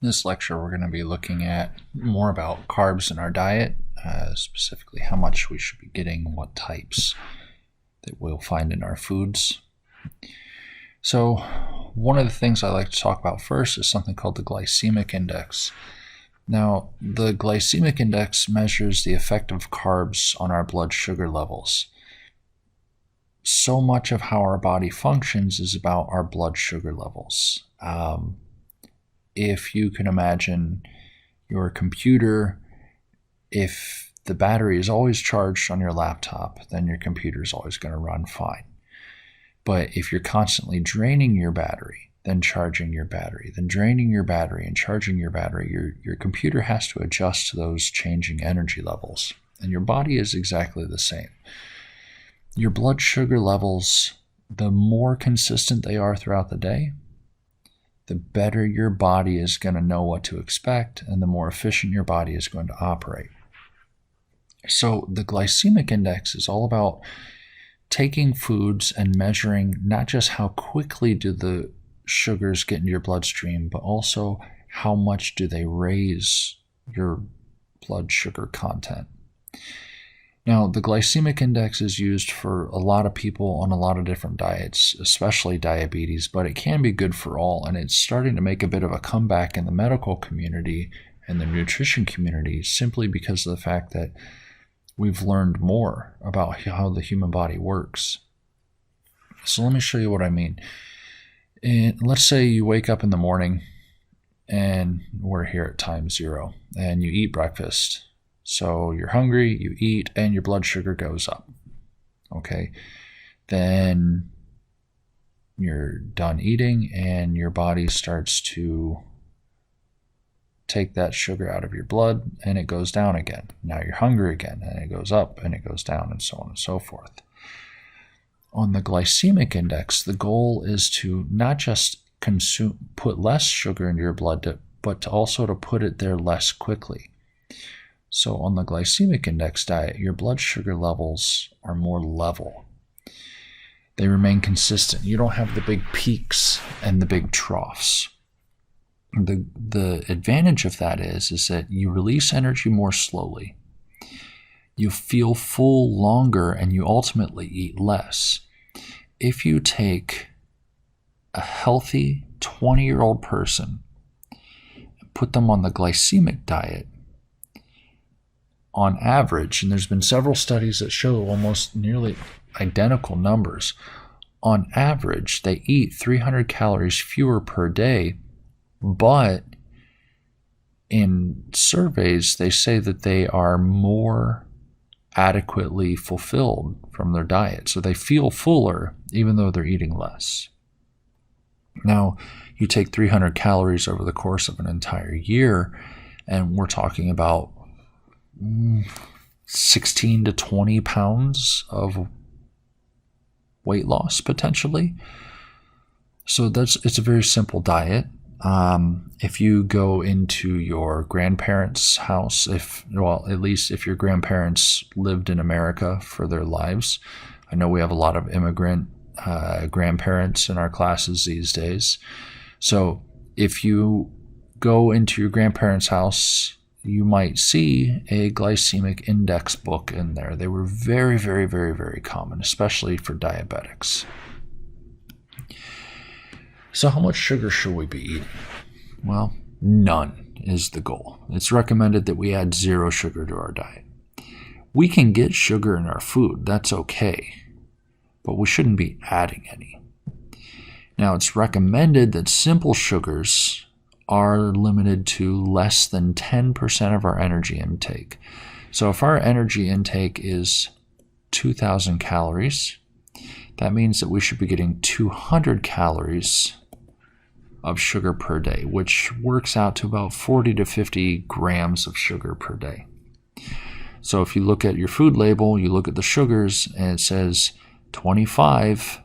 In this lecture, we're going to be looking at more about carbs in our diet, specifically how much we should be getting, what types that we'll find in our foods. So one of the things I like to talk about first is something called the glycemic index. Now, the glycemic index measures the effect of carbs on our blood sugar levels. So much of how our body functions is about our blood sugar levels. If you can imagine your computer, if the battery is always charged on your laptop, then your computer is always going to run fine. But if you're constantly draining your battery, then charging your battery, then draining your battery and charging your battery, your computer has to adjust to those changing energy levels. And your body is exactly the same. Your blood sugar levels, the more consistent they are throughout the day, the better your body is going to know what to expect and the more efficient your body is going to operate. So the glycemic index is all about taking foods and measuring not just how quickly do the sugars get into your bloodstream, but also how much do they raise your blood sugar content. Now, the glycemic index is used for a lot of people on a lot of different diets, especially diabetes, but it can be good for all, and it's starting to make a bit of a comeback in the medical community and the nutrition community simply because of the fact that we've learned more about how the human body works. So let me show you what I mean. And let's say you wake up in the morning, and we're here at time 0, and you eat breakfast. So you're hungry, you eat, and your blood sugar goes up. Okay, then you're done eating, and your body starts to take that sugar out of your blood, and it goes down again. Now you're hungry again, and it goes up, and it goes down, and so on and so forth. On the glycemic index, the goal is to not just put less sugar into your blood, but to also to put it there less quickly. So on the glycemic index diet, your blood sugar levels are more level. They remain consistent. You don't have the big peaks and the big troughs. The advantage of that is that you release energy more slowly. You feel full longer, and you ultimately eat less. If you take a healthy 20-year-old person and put them on the glycemic diet, on average, and there's been several studies that show almost nearly identical numbers, on average, they eat 300 calories fewer per day, but in surveys, they say that they are more adequately fulfilled from their diet. So they feel fuller even though they're eating less. Now, you take 300 calories over the course of an entire year, and we're talking about 16 to 20 pounds of weight loss potentially. So it's a very simple diet. If you go into your grandparents' house, at least if your grandparents lived in America for their lives, I know we have a lot of immigrant grandparents in our classes these days. So if you go into your grandparents' house, you might see a glycemic index book in there. They were very, very, very, very common, especially for diabetics. So how much sugar should we be eating? Well, none is the goal. It's recommended that we add 0 sugar to our diet. We can get sugar in our food, that's okay, but we shouldn't be adding any. Now, it's recommended that simple sugars are limited to less than 10% of our energy intake. So if our energy intake is 2,000 calories, that means that we should be getting 200 calories of sugar per day, which works out to about 40 to 50 grams of sugar per day. So if you look at your food label, you look at the sugars, and it says 25,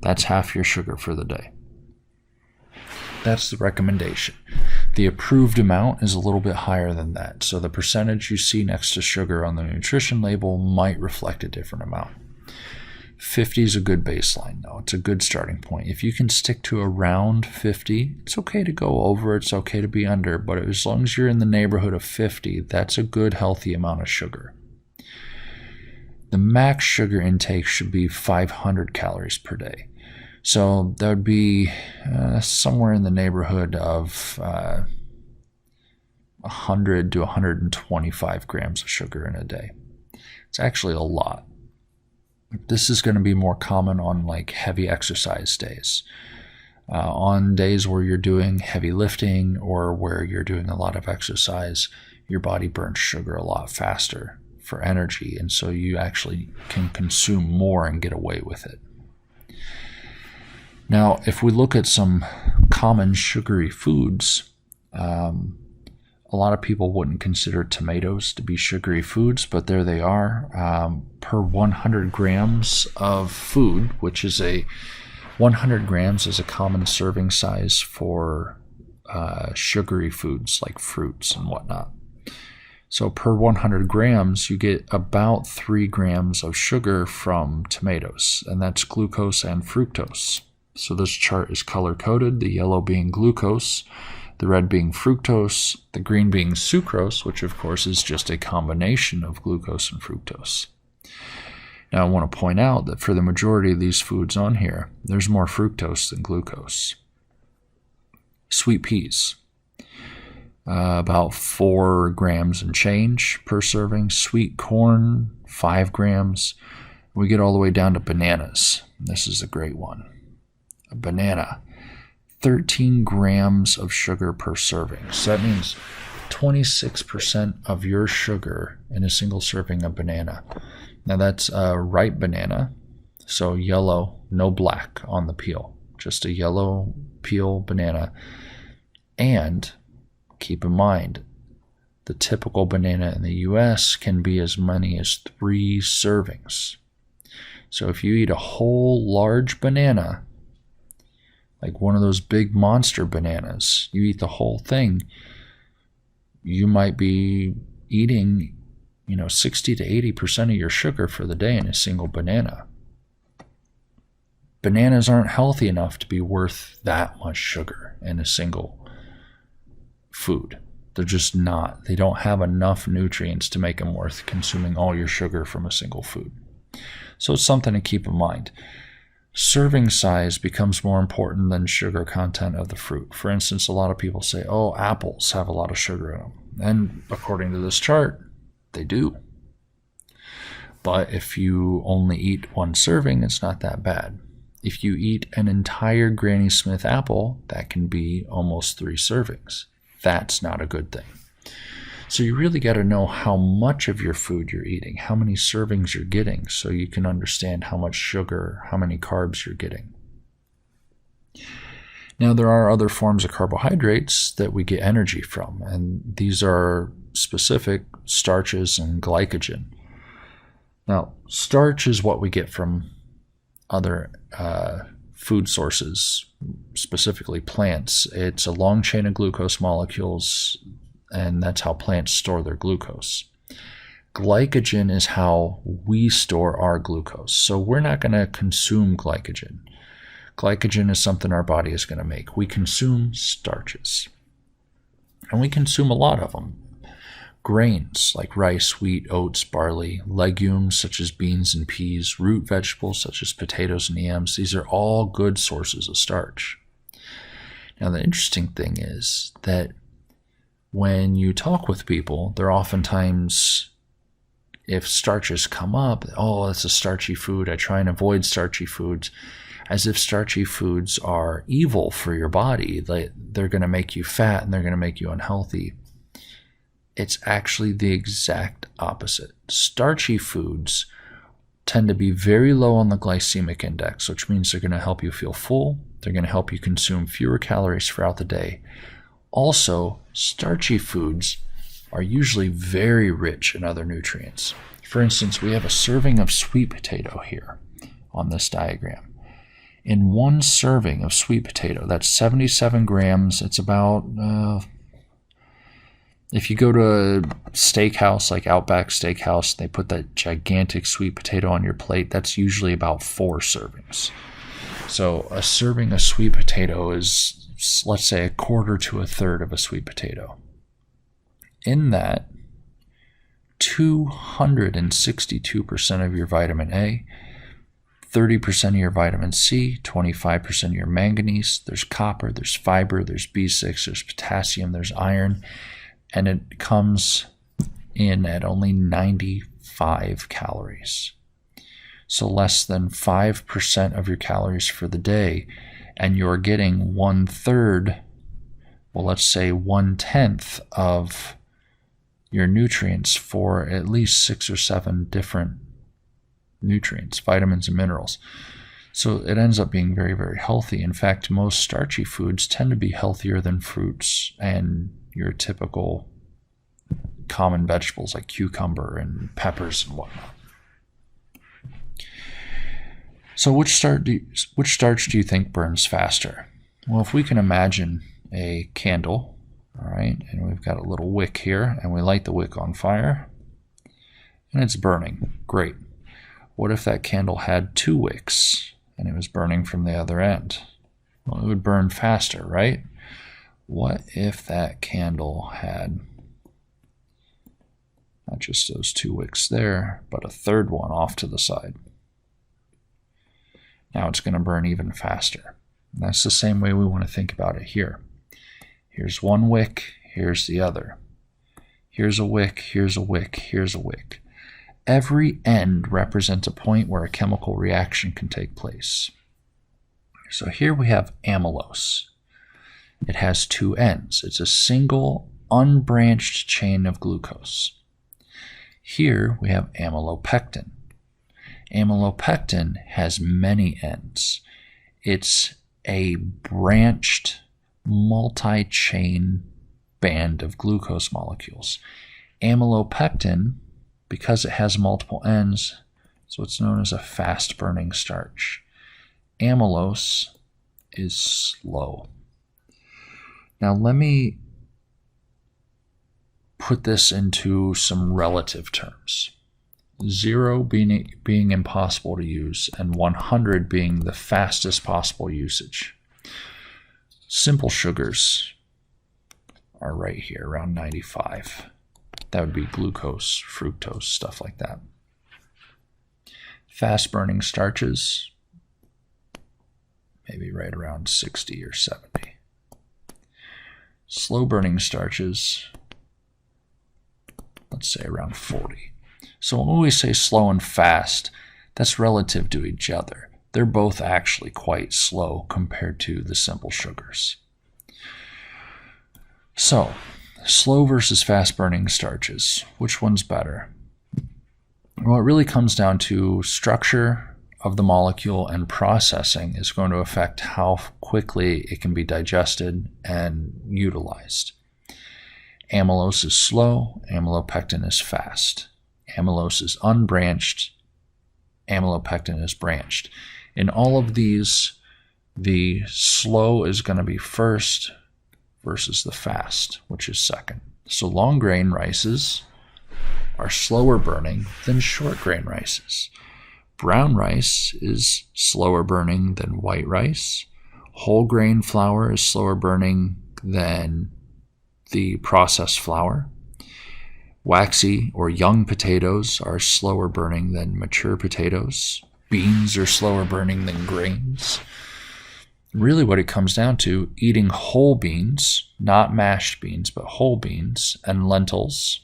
that's half your sugar for the day. That's the recommendation. The approved amount is a little bit higher than that. So the percentage you see next to sugar on the nutrition label might reflect a different amount. 50 is a good baseline, though. It's a good starting point. If you can stick to around 50, it's okay to go over, it's okay to be under, but as long as you're in the neighborhood of 50, that's a good, healthy amount of sugar. The max sugar intake should be 500 calories per day. So that would be somewhere in the neighborhood of 100 to 125 grams of sugar in a day. It's actually a lot. This is going to be more common on like heavy exercise days. On days where you're doing heavy lifting or where you're doing a lot of exercise, your body burns sugar a lot faster for energy, and so you actually can consume more and get away with it. Now, if we look at some common sugary foods, a lot of people wouldn't consider tomatoes to be sugary foods, but there they are. Per 100 grams of food, which is 100 grams is a common serving size for sugary foods like fruits and whatnot. So per 100 grams, you get about 3 grams of sugar from tomatoes, and that's glucose and fructose. So this chart is color-coded, the yellow being glucose, the red being fructose, the green being sucrose, which of course is just a combination of glucose and fructose. Now I want to point out that for the majority of these foods on here, there's more fructose than glucose. Sweet peas, about 4 grams and change per serving. Sweet corn, 5 grams. We get all the way down to bananas. This is a great one. A banana, 13 grams of sugar per serving. So that means 26% of your sugar in a single serving of banana. Now that's a ripe banana, so yellow, no black on the peel, just a yellow peel banana. And keep in mind, the typical banana in the US can be as many as 3 servings. So if you eat a whole large banana, like one of those big monster bananas, you eat the whole thing, you might be eating, 60 to 80% of your sugar for the day in a single banana. Bananas aren't healthy enough to be worth that much sugar in a single food. They're just not. They don't have enough nutrients to make them worth consuming all your sugar from a single food. So it's something to keep in mind. Serving size becomes more important than sugar content of the fruit. For instance, a lot of people say, oh, apples have a lot of sugar in them. And according to this chart, they do. But if you only eat 1 serving, it's not that bad. If you eat an entire Granny Smith apple, that can be almost 3 servings. That's not a good thing. So you really got to know how much of your food you're eating, how many servings you're getting, so you can understand how much sugar, how many carbs you're getting. Now, there are other forms of carbohydrates that we get energy from, and these are specific starches and glycogen. Now, starch is what we get from other food sources, specifically plants. It's a long chain of glucose molecules, and that's how plants store their glucose. Glycogen is how we store our glucose. So we're not going to consume glycogen. Glycogen is something our body is going to make. We consume starches. And we consume a lot of them. Grains like rice, wheat, oats, barley, legumes such as beans and peas, root vegetables such as potatoes and yams. These are all good sources of starch. Now the interesting thing is that when you talk with people, they're oftentimes, if starches come up, oh, it's a starchy food. I try and avoid starchy foods, as if starchy foods are evil for your body. They're going to make you fat and they're going to make you unhealthy. It's actually the exact opposite. Starchy foods tend to be very low on the glycemic index, which means they're going to help you feel full. They're going to help you consume fewer calories throughout the day. Also, starchy foods are usually very rich in other nutrients. For instance, we have a serving of sweet potato here on this diagram. In 1 serving of sweet potato, that's 77 grams. It's about If you go to a steakhouse like Outback Steakhouse, they put that gigantic sweet potato on your plate. That's usually about 4 servings. So a serving of sweet potato is, let's say, 1/4 to 1/3 of a sweet potato. In that, 262% of your vitamin A, 30% of your vitamin C, 25% of your manganese, there's copper, there's fiber, there's B6, there's potassium, there's iron, and it comes in at only 95 calories. So less than 5% of your calories for the day, and you're getting 1/3, well, let's say 1/10 of your nutrients for at least 6 or 7 different nutrients, vitamins and minerals. So it ends up being very, very healthy. In fact, most starchy foods tend to be healthier than fruits and your typical common vegetables like cucumber and peppers and whatnot. So which starch do you think burns faster? Well, if we can imagine a candle, all right, and we've got a little wick here, and we light the wick on fire, and it's burning. Great. What if that candle had 2 wicks, and it was burning from the other end? Well, it would burn faster, right? What if that candle had not just those 2 wicks there, but a 3rd one off to the side? Now it's going to burn even faster. And that's the same way we want to think about it here. Here's 1 wick, here's the other. Here's a wick, here's a wick, here's a wick. Every end represents a point where a chemical reaction can take place. So here we have amylose. It has 2 ends. It's a single unbranched chain of glucose. Here we have amylopectin. Amylopectin has many ends. It's a branched multi-chain band of glucose molecules. Amylopectin, because it has multiple ends, is what's known as a fast-burning starch. Amylose is slow. Now let me put this into some relative terms. 0 being impossible to use, and 100 being the fastest possible usage. Simple sugars are right here, around 95. That would be glucose, fructose, stuff like that. Fast-burning starches, maybe right around 60 or 70. Slow-burning starches, let's say around 40. So when we say slow and fast, that's relative to each other. They're both actually quite slow compared to the simple sugars. So, slow versus fast-burning starches, which one's better? Well, it really comes down to structure of the molecule, and processing is going to affect how quickly it can be digested and utilized. Amylose is slow, amylopectin is fast. Amylose is unbranched, amylopectin is branched. In all of these, the slow is going to be first versus the fast, which is second. So long grain rices are slower burning than short grain rices. Brown rice is slower burning than white rice. Whole grain flour is slower burning than the processed flour. Waxy or young potatoes are slower burning than mature potatoes. Beans are slower burning than grains. Really what it comes down to, eating whole beans, not mashed beans, but whole beans, and lentils,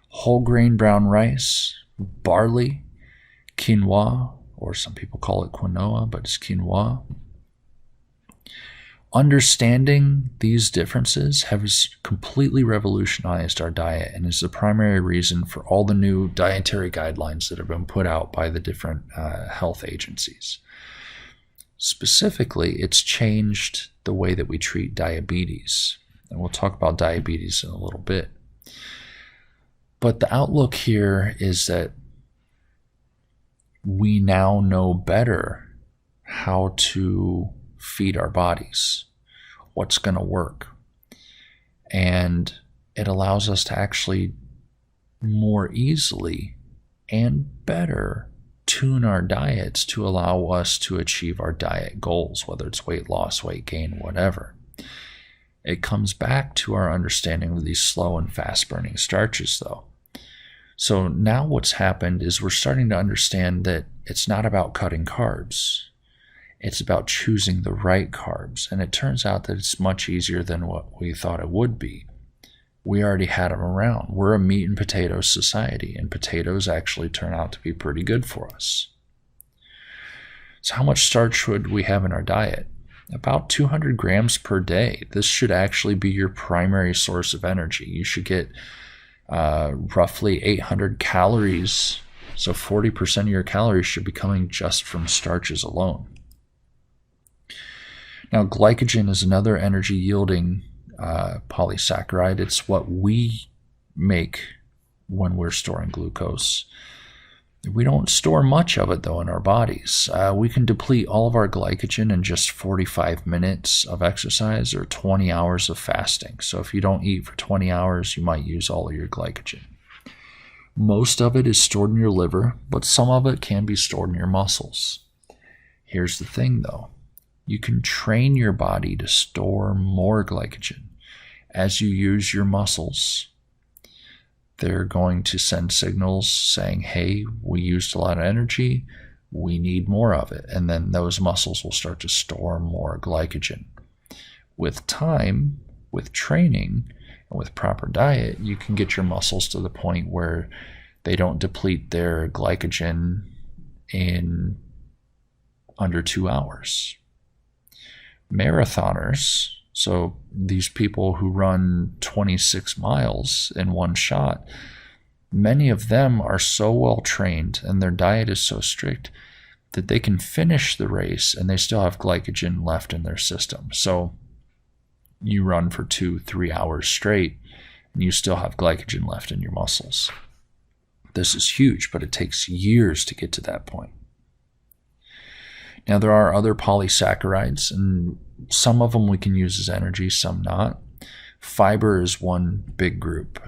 whole grain brown rice, barley, quinoa, or some people call it quinoa, but it's quinoa. Understanding these differences has completely revolutionized our diet and is the primary reason for all the new dietary guidelines that have been put out by the different health agencies. Specifically, it's changed the way that we treat diabetes. And we'll talk about diabetes in a little bit. But the outlook here is that we now know better how to feed our bodies, what's going to work. And it allows us to actually more easily and better tune our diets to allow us to achieve our diet goals, whether it's weight loss, weight gain, whatever. It comes back to our understanding of these slow and fast burning starches, though. So now what's happened is we're starting to understand that it's not about cutting carbs. It's about choosing the right carbs. And it turns out that it's much easier than what we thought it would be. We already had them around. We're a meat and potatoes society, and potatoes actually turn out to be pretty good for us. So how much starch should we have in our diet? About 200 grams per day. This should actually be your primary source of energy. You should get roughly 800 calories. So 40% of your calories should be coming just from starches alone. Now, glycogen is another energy-yielding polysaccharide. It's what we make when we're storing glucose. We don't store much of it, though, in our bodies. We can deplete all of our glycogen in just 45 minutes of exercise or 20 hours of fasting. So if you don't eat for 20 hours, you might use all of your glycogen. Most of it is stored in your liver, but some of it can be stored in your muscles. Here's the thing, though. You can train your body to store more glycogen. As you use your muscles, they're going to send signals saying, hey, we used a lot of energy, we need more of it. And then those muscles will start to store more glycogen. With time, with training, and with proper diet, you can get your muscles to the point where they don't deplete their glycogen in under 2 hours. Marathoners, so these people who run 26 miles in one shot, many of them are so well trained and their diet is so strict that they can finish the race and they still have glycogen left in their system. So you run for 2-3 hours straight and you still have glycogen left in your muscles. This is huge, but it takes years to get to that point. Now, there are other polysaccharides, and some of them we can use as energy, some not. Fiber is one big group.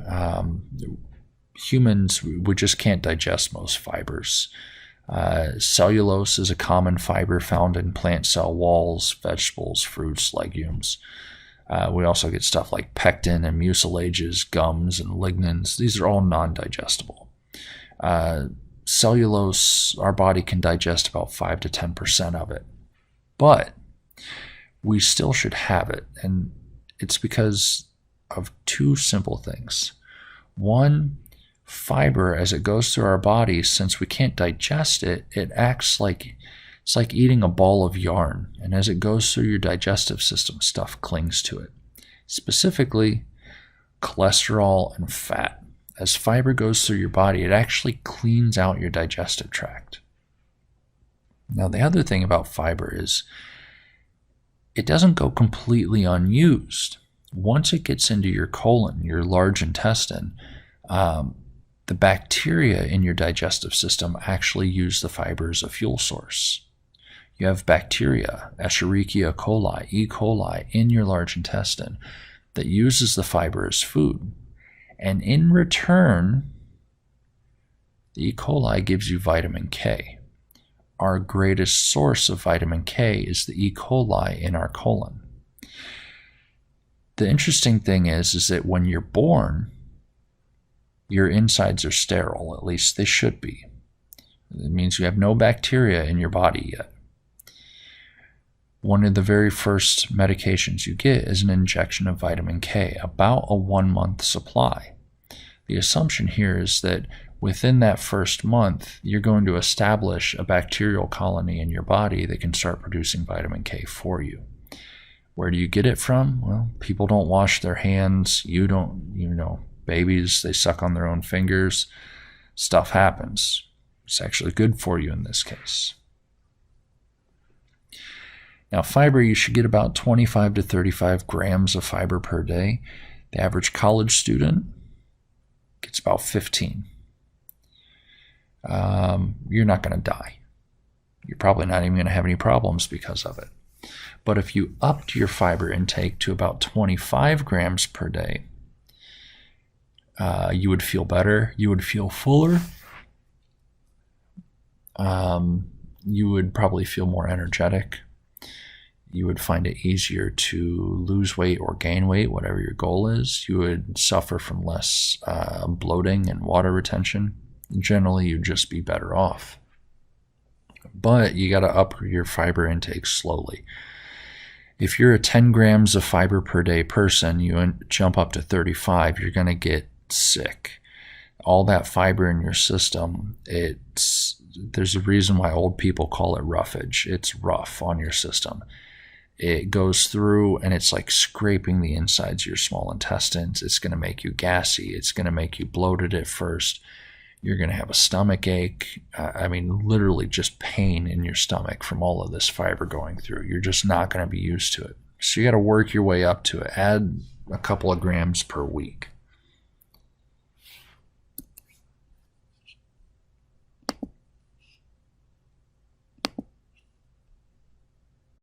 Humans, we just can't digest most fibers. Cellulose is a common fiber found in plant cell walls, vegetables, fruits, legumes. We also get stuff like pectin and mucilages, gums, and lignans. These are all non-digestible. Cellulose, our body can digest about 5 to 10% of it. But we still should have it. And it's because of two simple things. One, fiber, as it goes through our body, since we can't digest it, it acts like it's like eating a ball of yarn. And as it goes through your digestive system, stuff clings to it. Specifically, cholesterol and fat. As fiber goes through your body, it actually cleans out your digestive tract. Now, the other thing about fiber is it doesn't go completely unused. Once it gets into your colon, your large intestine, the bacteria in your digestive system actually use the fiber as a fuel source. You have bacteria, Escherichia coli, E. coli, in your large intestine that uses the fiber as food. And in return, the E. coli gives you vitamin K. Our greatest source of vitamin K is the E. coli in our colon. The interesting thing is that when you're born, your insides are sterile, at least they should be. It means you have no bacteria in your body yet. One of the very first medications you get is an injection of vitamin K, about a 1-month supply. The assumption here is that within that first month, you're going to establish a bacterial colony in your body that can start producing vitamin K for you. Where do you get it from? Well, people don't wash their hands. You don't, babies, they suck on their own fingers. Stuff happens. It's actually good for you in this case. Now, fiber, you should get about 25 to 35 grams of fiber per day. The average college student gets about 15. You're not going to die. You're probably not even going to have any problems because of it. But if you upped your fiber intake to about 25 grams per day, you would feel better. You would feel fuller. You would probably feel more energetic. You would find it easier to lose weight or gain weight, whatever your goal is. You would suffer from less bloating and water retention. Generally, you'd just be better off. But you got to up your fiber intake slowly. If you're a 10 grams of fiber per day person, you jump up to 35, you're going to get sick. All that fiber in your system, there's a reason why old people call it roughage. It's rough on your system. It goes through and it's like scraping the insides of your small intestines. It's going to make you gassy. It's going to make you bloated at first. You're going to have a stomach ache. Literally just pain in your stomach from all of this fiber going through. You're just not going to be used to it. So you got to work your way up to it. Add a couple of grams per week.